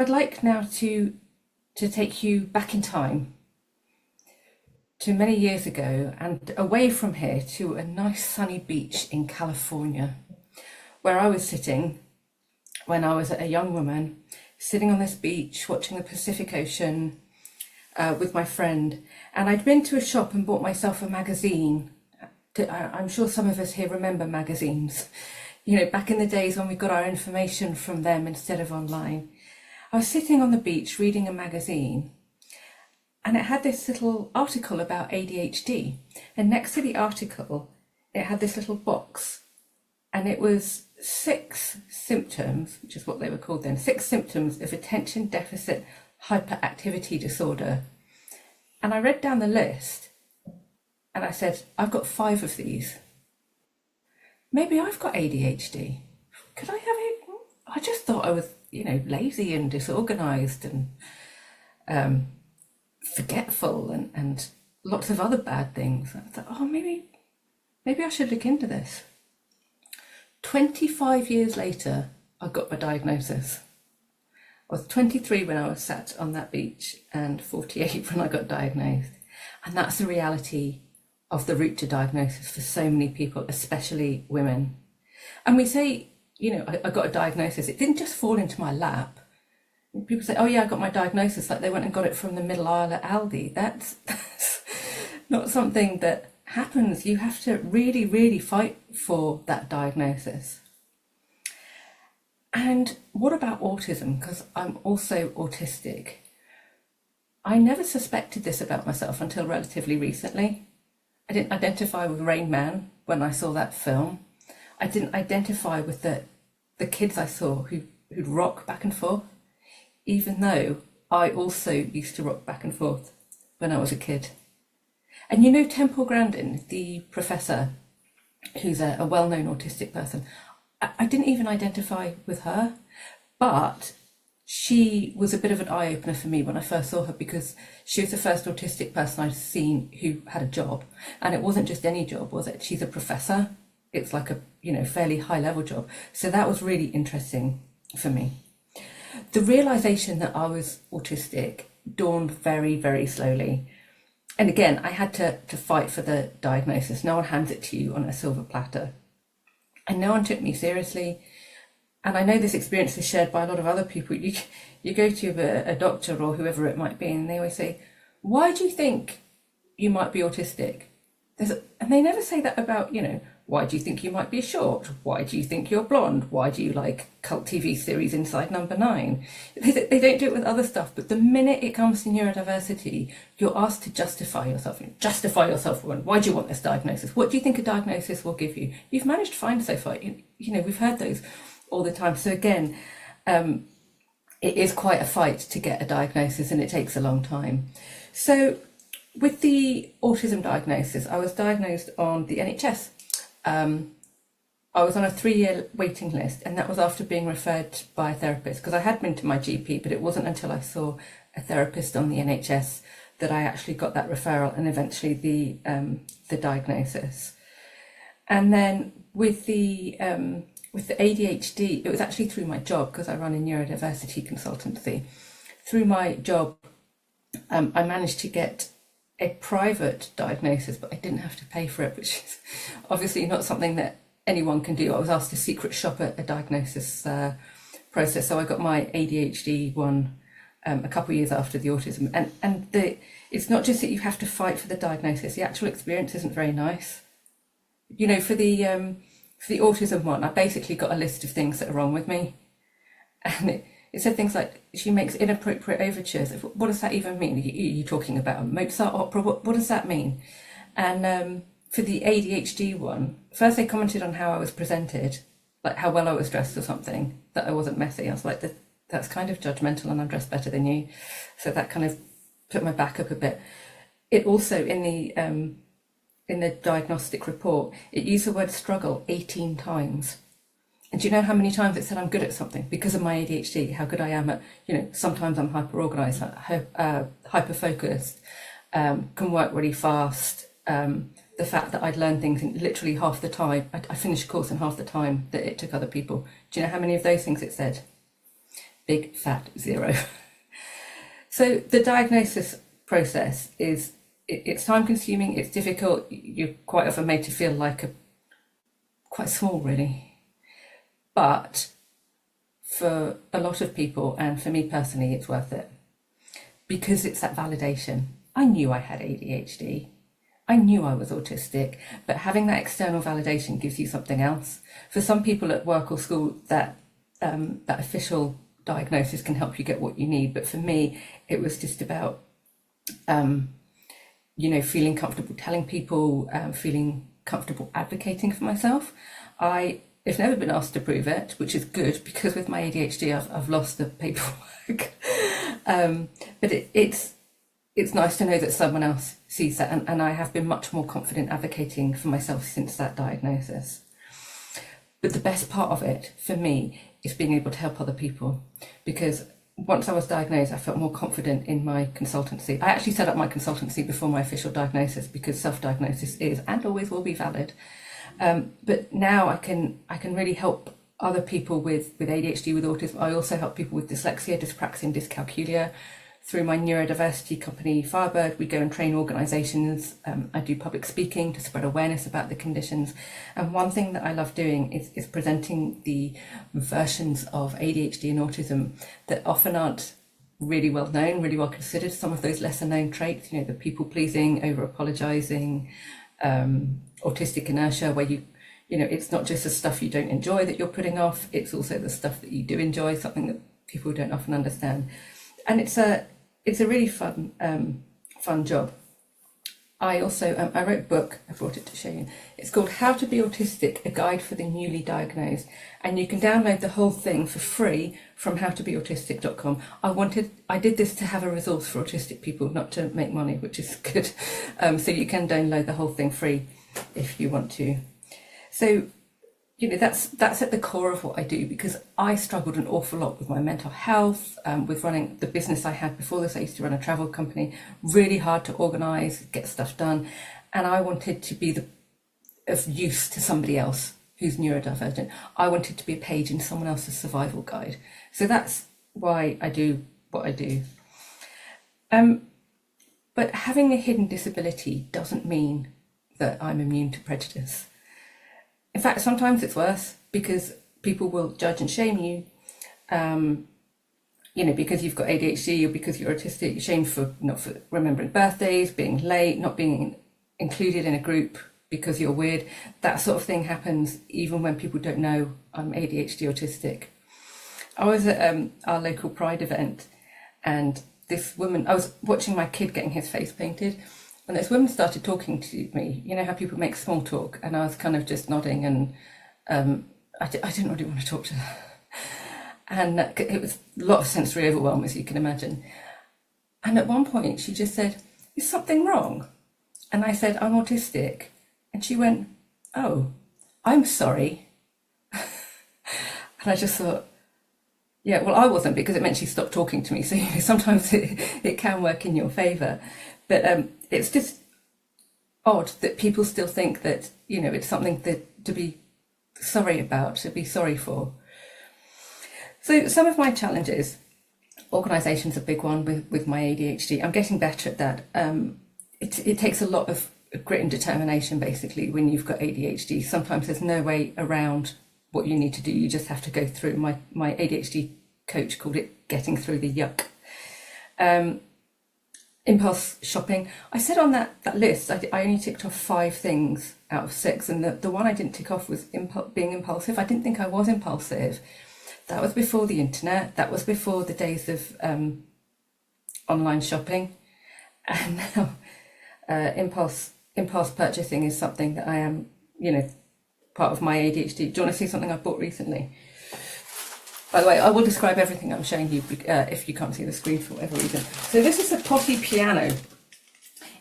I'd like now to take you back in time to many years ago and away from here to a nice sunny beach in California, where I was sitting when I was a young woman, sitting on this beach watching the Pacific Ocean with my friend. And I'd been to a shop and bought myself a magazine. I'm sure some of us here remember magazines, you know, back in the days when we got our information from them instead of online. I was sitting on the beach reading a magazine, and it had this little article about ADHD, and next to the article it had this little box, and it was 6 symptoms, which is what they were called then, 6 symptoms of attention deficit hyperactivity disorder. And I read down the list and I said, I've got 5 of these. Maybe I've got ADHD. Could I have it? I just thought I was, you know, lazy and disorganized and forgetful and lots of other bad things. I thought, oh, maybe I should look into this. 25 years later, I got my diagnosis. I was 23 when I was sat on that beach and 48 when I got diagnosed. And that's the reality of the route to diagnosis for so many people, especially women. And we say, you know, I got a diagnosis. It didn't just fall into my lap. People say, oh yeah, I got my diagnosis, like they went and got it from the middle aisle at Aldi. That's not something that happens. You have to really, really fight for that diagnosis. And what about autism? Because I'm also autistic. I never suspected this about myself until relatively recently. I didn't identify with Rain Man when I saw that film. I didn't identify with the kids I saw who'd rock back and forth, even though I also used to rock back and forth when I was a kid. And you know Temple Grandin, the professor, who's a well-known autistic person, I didn't even identify with her, but she was a bit of an eye-opener for me when I first saw her, because she was the first autistic person I'd seen who had a job. And it wasn't just any job, was it? She's a professor. It's like a, you know, fairly high-level job. So that was really interesting for me. The realization that I was autistic dawned very, very slowly. And again, I had to fight for the diagnosis. No one hands it to you on a silver platter. And no one took me seriously. And I know this experience is shared by a lot of other people. You go to a doctor or whoever it might be, and they always say, why do you think you might be autistic? And they never say that about, you know, why do you think you might be short? Why do you think you're blonde? Why do you like cult TV series Inside Number 9? They don't do it with other stuff, but the minute it comes to neurodiversity, you're asked to justify yourself. Justify yourself. Why do you want this diagnosis? What do you think a diagnosis will give you? You've managed to find so far. You know, we've heard those all the time. So again, it is quite a fight to get a diagnosis, and it takes a long time. So with the autism diagnosis, I was diagnosed on the NHS. I was on a 3-year waiting list, and that was after being referred by a therapist, because I had been to my GP, but it wasn't until I saw a therapist on the NHS that I actually got that referral and eventually the diagnosis. And then with the ADHD, it was actually through my job, because I run a neurodiversity consultancy. Through my job, I managed to get a private diagnosis, but I didn't have to pay for it, which is obviously not something that anyone can do. I was asked to secret shop a diagnosis process, so I got my ADHD one a couple of years after the autism. And it's not just that you have to fight for the diagnosis; the actual experience isn't very nice. You know, for the autism one, I basically got a list of things that are wrong with me, and it said things like, she makes inappropriate overtures. What does that even mean? Are you talking about a Mozart opera? What does that mean? And for the ADHD one, first they commented on how I was presented, like how well I was dressed or something, that I wasn't messy. I was like, that's kind of judgmental, and I'm dressed better than you. So that kind of put my back up a bit. It also, in the diagnostic report, it used the word struggle 18 times. And do you know how many times it said I'm good at something because of my ADHD, how good I am at, you know, sometimes I'm hyper-organised, hyper-focused, can work really fast. The fact that I'd learn things in literally half the time, I finished a course in half the time that it took other people. Do you know how many of those things it said? big fat 0. So the diagnosis process it's time consuming, it's difficult, you're quite often made to feel like quite small really. But for a lot of people, and for me personally, it's worth it. Because it's that validation. I knew I had ADHD. I knew I was autistic, but having that external validation gives you something else. For some people at work or school, that official diagnosis can help you get what you need. But for me, it was just about, feeling comfortable telling people, feeling comfortable advocating for myself. I've never been asked to prove it, which is good, because with my ADHD, I've lost the paperwork. But it's nice to know that someone else sees that, and I have been much more confident advocating for myself since that diagnosis. But the best part of it for me is being able to help other people, because once I was diagnosed, I felt more confident in my consultancy. I actually set up my consultancy before my official diagnosis, because self-diagnosis is and always will be valid. But now I can really help other people with ADHD, with autism. I also help people with dyslexia, dyspraxia and dyscalculia. Through my neurodiversity company, Firebird, we go and train organisations. I do public speaking to spread awareness about the conditions. And one thing that I love doing is presenting the versions of ADHD and autism that often aren't really well known, really well considered. Some of those lesser known traits, the people pleasing, over apologising, autistic inertia, where it's not just the stuff you don't enjoy that you're putting off, it's also the stuff that you do enjoy, something that people don't often understand. And it's a really fun job. I also I wrote a book. I brought it to show you. It's called How to Be Autistic: A Guide for the Newly Diagnosed, and you can download the whole thing for free from howtobeautistic.com. I did this to have a resource for autistic people, not to make money, which is good. So you can download the whole thing free if you want to. So that's at the core of what I do, because I struggled an awful lot with my mental health, with running the business I had before this. I used to run a travel company, really hard to organise, get stuff done. And I wanted to be of use to somebody else who's neurodivergent. I wanted to be a page in someone else's survival guide. So that's why I do what I do. But having a hidden disability doesn't mean that I'm immune to prejudice. In fact, sometimes it's worse, because people will judge and shame you, because you've got ADHD or because you're autistic. You're shamed for not for remembering birthdays, being late, not being included in a group because you're weird. That sort of thing happens even when people don't know I'm ADHD autistic. I was at our local Pride event, and this woman, I was watching my kid getting his face painted, and this woman started talking to me. You know how people make small talk, and I was kind of just nodding, and I didn't really want to talk to her. And it was a lot of sensory overwhelm, as you can imagine. And at one point she just said, "Is something wrong?" And I said, "I'm autistic." And she went, "Oh, I'm sorry." And I just thought, yeah, well, I wasn't, because it meant she stopped talking to me. So sometimes it can work in your favour. But it's just odd that people still think that, it's something to be sorry about, to be sorry for. So some of my challenges, organisation's a big one with my ADHD. I'm getting better at that. It takes a lot of grit and determination, basically, when you've got ADHD. Sometimes there's no way around what you need to do. You just have to go through. My ADHD coach called it getting through the yuck. Impulse shopping. I said on that list, I only ticked off 5 things out of 6, and the one I didn't tick off was being impulsive. I didn't think I was impulsive. That was before the internet. That was before the days of online shopping. And now impulse purchasing is something that I am, part of my ADHD. Do you want to see something I bought recently? By the way, I will describe everything I'm showing you if you can't see the screen for whatever reason. So this is a potty piano.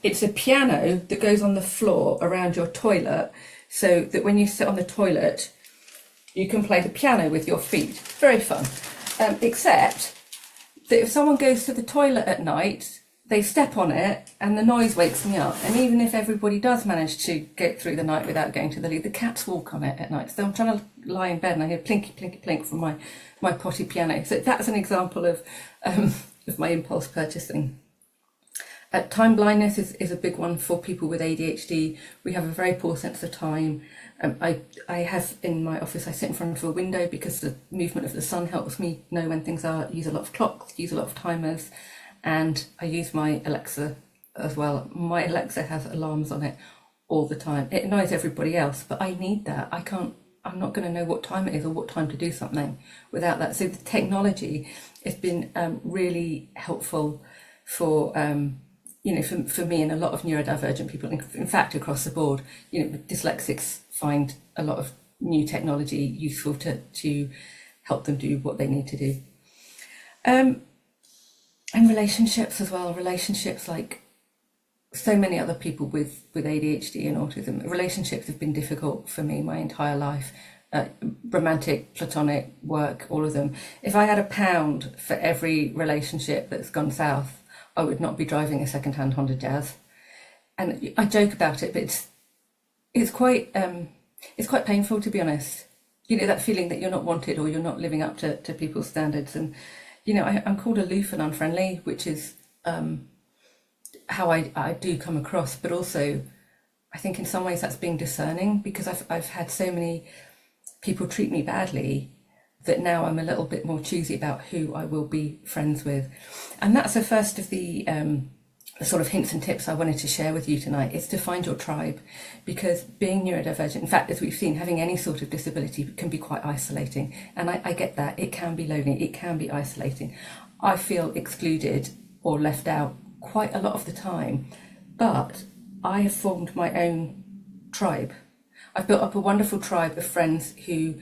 It's a piano that goes on the floor around your toilet, so that when you sit on the toilet, you can play the piano with your feet. Very fun. Except that if someone goes to the toilet at night, they step on it and the noise wakes me up. And even if everybody does manage to get through the night without going to the loo, the cats walk on it at night. So I'm trying to lie in bed and I hear plinky, plinky, plink from my potty piano. So that's an example of my impulse purchasing. Time blindness is a big one for people with ADHD. We have a very poor sense of time. I have in my office, I sit in front of a window because the movement of the sun helps me know when things are. Use a lot of clocks, use a lot of timers, and I use my Alexa as well. My Alexa has alarms on it all the time. It annoys everybody else, but I need that. I'm not going to know what time it is or what time to do something without that. So the technology has been really helpful for for me and a lot of neurodivergent people. In fact, across the board, dyslexics find a lot of new technology useful to help them do what they need to do. And relationships as well. Relationships, like so many other people with ADHD and autism, relationships have been difficult for me my entire life. Romantic, platonic, work, all of them. If I had £1 for every relationship that's gone south, I would not be driving a second-hand Honda Jazz. And I joke about it, but it's quite painful, to be honest. That feeling that you're not wanted or you're not living up to people's standards. And I'm called aloof and unfriendly, which is how I do come across. But also, I think in some ways that's being discerning, because I've had so many people treat me badly that now I'm a little bit more choosy about who I will be friends with. And that's the first of the sort of hints and tips I wanted to share with you tonight, is to find your tribe. Because being neurodivergent, in fact, as we've seen, having any sort of disability can be quite isolating. And I get that. It can be lonely. It can be isolating. I feel excluded or left out quite a lot of the time. But I have formed my own tribe. I've built up a wonderful tribe of friends who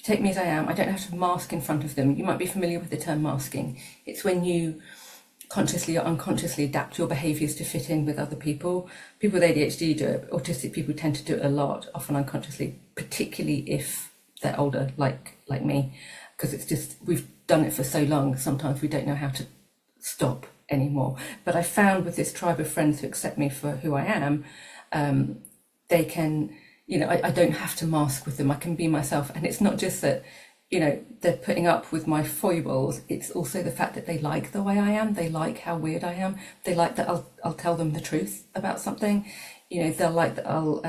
take me as I am. I don't have to mask in front of them. You might be familiar with the term masking. It's when you consciously or unconsciously adapt your behaviours to fit in with other people. People with ADHD do it. Autistic people tend to do it a lot, often unconsciously, particularly if they're older, like me, because it's just, we've done it for so long, sometimes we don't know how to stop anymore. But I found with this tribe of friends who accept me for who I am, they can, I don't have to mask with them. I can be myself. And it's not just that, they're putting up with my foibles. It's also the fact that they like the way I am. They like how weird I am. They like that I'll tell them the truth about something. They'll like that I'll,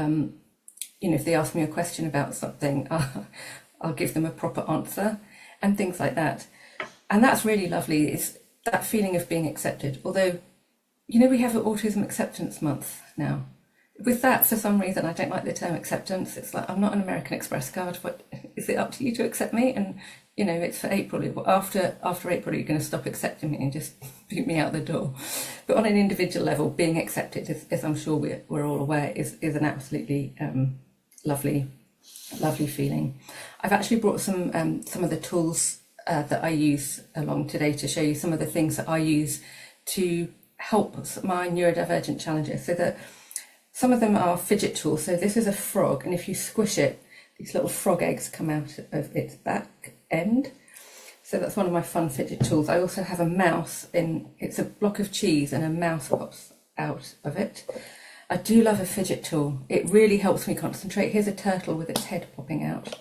if they ask me a question about something, I'll give them a proper answer and things like that. And that's really lovely. It's that feeling of being accepted. Although, we have an Autism Acceptance Month now. With that, for some reason, I don't like the term acceptance. It's like, I'm not an American Express card, but is it up to you to accept me? And, it's for April. After April, you're going to stop accepting me and just boot me out the door. But on an individual level, being accepted, as I'm sure we're all aware, is an absolutely lovely feeling. I've actually brought some of the tools that I use along today to show you some of the things that I use to help my neurodivergent challenges. So that some of them are fidget tools. So this is a frog, and if you squish it, these little frog eggs come out of its back end. So that's one of my fun fidget tools. I also have a mouse, it's a block of cheese and a mouse pops out of it. I do love a fidget tool. It really helps me concentrate. Here's a turtle with its head popping out.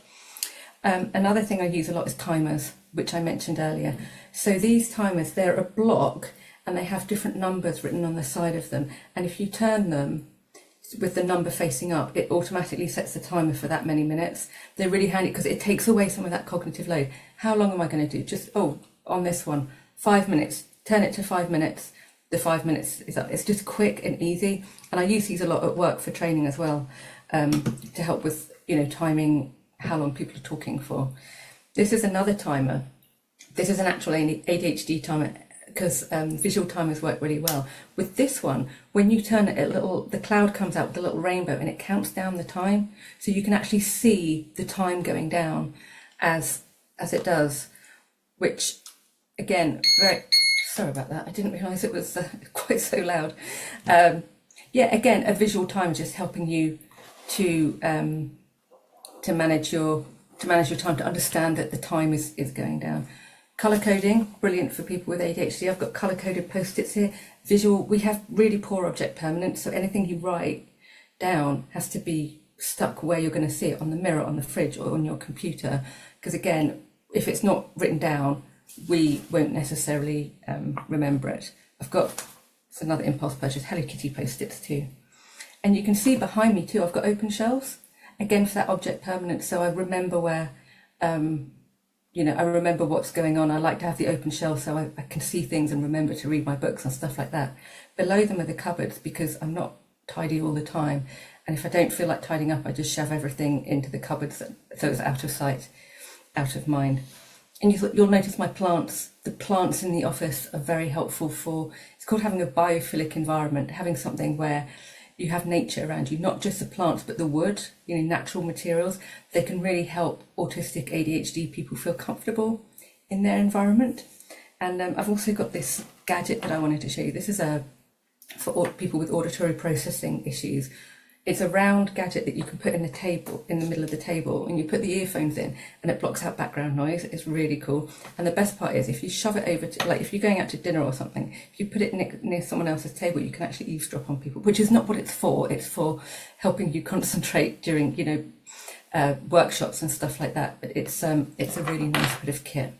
Another thing I use a lot is timers, which I mentioned earlier. So these timers, they're a block and they have different numbers written on the side of them. And if you turn them with the number facing up, it automatically sets the timer for that many minutes. They're really handy because it takes away some of that cognitive load. How long am I going to do? Just, on this one, 5 minutes, turn it to 5 minutes. The 5 minutes is up. It's just quick and easy. And I use these a lot at work for training as well, to help with, timing how long people are talking for. This is another timer. This is an actual ADHD timer, because visual timers work really well. With this one, when you turn it, the cloud comes out with a little rainbow and it counts down the time. So you can actually see the time going down as it does, which again, sorry about that. I didn't realise it was quite so loud. Again, a visual timer just helping you to manage your time, to understand that the time is going down. Colour coding, brilliant for people with ADHD. I've got colour coded post-its here. Visual, we have really poor object permanence, so anything you write down has to be stuck where you're going to see it, on the mirror, on the fridge, or on your computer, because again, if it's not written down, we won't necessarily remember it. I've got, it's another impulse purchase, Hello Kitty post-its too. And you can see behind me too, I've got open shelves, again for that object permanence, so I remember where, I remember what's going on. I like to have the open shelves so I can see things and remember to read my books and stuff like that. Below them are the cupboards, because I'm not tidy all the time, and if I don't feel like tidying up, I just shove everything into the cupboards so it's out of sight, out of mind. And you'll notice my plants, the plants in the office are very helpful for, it's called having a biophilic environment, having something where you have nature around you, not just the plants, but the wood, natural materials. They can really help autistic ADHD people feel comfortable in their environment. And I've also got this gadget that I wanted to show you. This is for people with auditory processing issues. It's a round gadget that you can put in the middle of the table, and you put the earphones in and it blocks out background noise. It's really cool. And the best part is, if you shove it over to, like if you're going out to dinner or something, if you put it near someone else's table, you can actually eavesdrop on people, which is not what it's for. It's for helping you concentrate during, workshops and stuff like that. But it's a really nice bit of kit.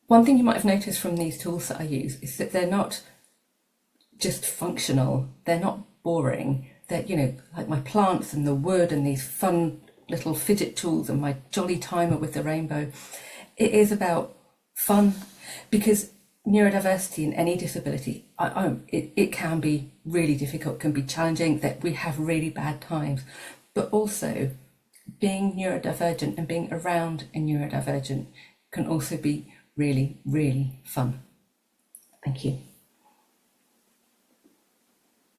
One thing you might have noticed from these tools that I use is that they're not just functional. They're not boring. They're, like my plants and the wood and these fun little fidget tools and my jolly timer with the rainbow. It is about fun, because neurodiversity and any disability, it can be really difficult, can be challenging, that we have really bad times. But also, being neurodivergent and being around a neurodivergent can also be really, really fun. Thank you.